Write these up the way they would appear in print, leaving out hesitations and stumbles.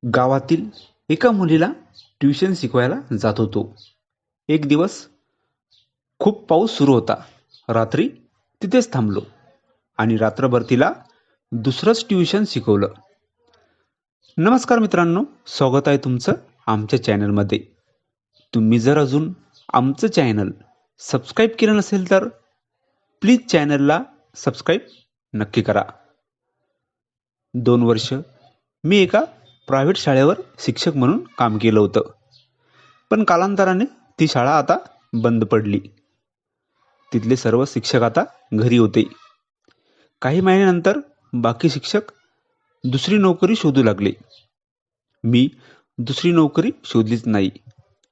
गावातील एका मुलीला ट्युशन शिकवायला जात होतो. एक दिवस खूप पाऊस सुरू होता. रात्री तिथेच थांबलो आणि रात्रभर तिला दुसरंच ट्युशन शिकवलं. नमस्कार मित्रांनो, स्वागत आहे तुमचं आमच्या चॅनलमध्ये. तुम्ही जर अजून आमचं चॅनल सबस्क्राईब केलं नसेल तर प्लीज चॅनलला सबस्क्राईब नक्की करा. 2 वर्ष मी एका प्रायव्हेट शाळेवर शिक्षक म्हणून काम केलं होतं. पण कालांतराने ती शाळा आता बंद पडली. तिथले सर्व शिक्षक आता घरी होते. काही महिन्यानंतर बाकी शिक्षक दुसरी नोकरी शोधू लागले. मी दुसरी नोकरी शोधलीच नाही,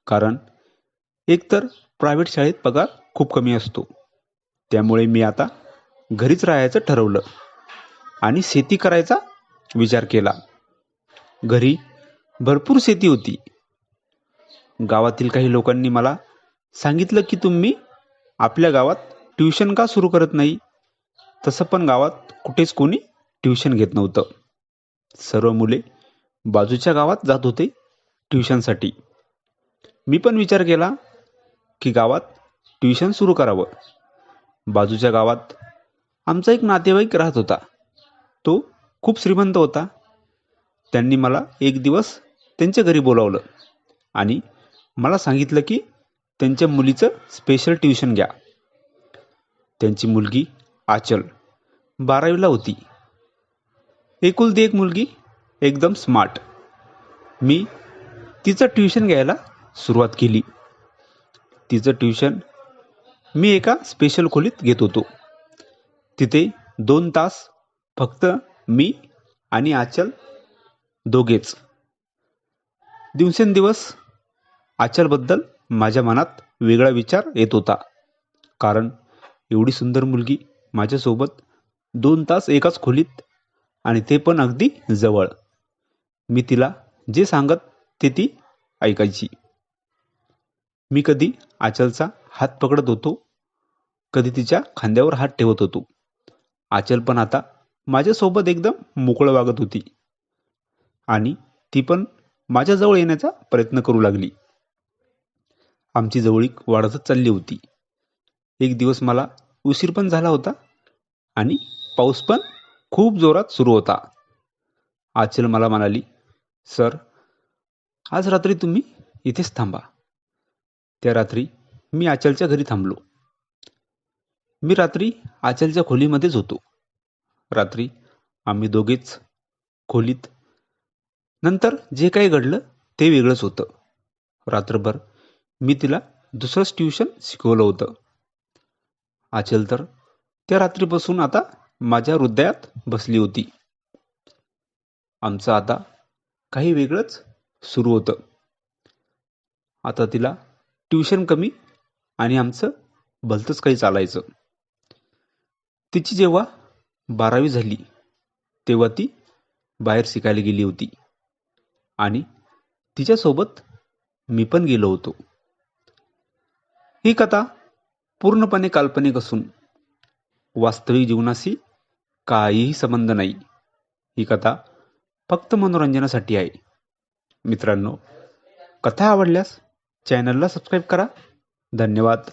कारण एकतर प्रायव्हेट शाळेत पगार खूप कमी असतो. त्यामुळे मी आता घरीच राहायचं ठरवलं आणि शेती करायचा विचार केला. घरी भरपूर शेती होती. गावातील काही लोकांनी मला सांगितलं की तुम्ही आपल्या गावात ट्युशन का सुरू करत नाही. तसं पण गावात कुठेच कोणी ट्युशन घेत नव्हतं. सर्व मुले बाजूच्या गावात जात होते ट्युशनसाठी. मी पण विचार केला की गावात ट्युशन सुरू करावं. बाजूच्या गावात आमचा एक नातेवाईक राहत होता. तो खूप श्रीमंत होता. त्यांनी मला एक दिवस त्यांच्या घरी बोलावलं आणि मला सांगितलं की त्यांच्या मुलीचं स्पेशल ट्युशन घ्या. त्यांची मुलगी आचल 12वीला होती. एकुलती एक मुलगी, एकदम स्मार्ट. मी तिचं ट्युशन घ्यायला सुरुवात केली. तिचं ट्युशन मी एका स्पेशल खोलीत घेत होतो. तिथे 2 तास फक्त मी आणि आचल दोघेच. दिवसेंदिवस आचलबद्दल माझ्या मनात वेगळा विचार येत होता, कारण एवढी सुंदर मुलगी माझ्यासोबत 2 तास एकाच खोलीत, आणि ते पण अगदी जवळ. मी तिला जे सांगत ते ती ऐकायची. मी कधी आचलचा हात पकडत होतो, कधी तिच्या खांद्यावर हात ठेवत होतो. आचल पण आता माझ्यासोबत एकदम मोकळं वागत होती आणि ती पण माझ्याजवळ येण्याचा प्रयत्न करू लागली. आमची जवळीक वाढतच चालली होती. एक दिवस मला उशीर पण झाला होता आणि पाऊस पण खूप जोरात सुरू होता. आचल मला म्हणाली, सर, आज रात्री तुम्ही इथेच थांबा. त्या रात्री मी आचलच्या घरी थांबलो. मी रात्री आचलच्या खोलीमध्येच होतो. रात्री आम्ही दोघेच खोलीत. नंतर जे काही घडलं ते वेगळंच होतं. रात्रभर मी तिला दुसरंच ट्युशन शिकवलं होतं. आचल तर त्या रात्रीपासून आता माझ्या हृदयात बसली होती. आमचं आता काही वेगळंच सुरू होतं. आता तिला ट्युशन कमी आणि आमचं भलतंच काही चालायचं. तिची जेव्हा 12वी झाली तेव्हा ती बाहेर शिकायला गेली होती आणि तिच्यासोबत मी पण गेलो होतो. ही कथा पूर्णपणे काल्पनिक असून वास्तविक जीवनाशी काहीही संबंध नाही. ही कथा फक्त मनोरंजनासाठी आहे. मित्रांनो, कथा आवडल्यास चॅनलला सबस्क्राईब करा. धन्यवाद.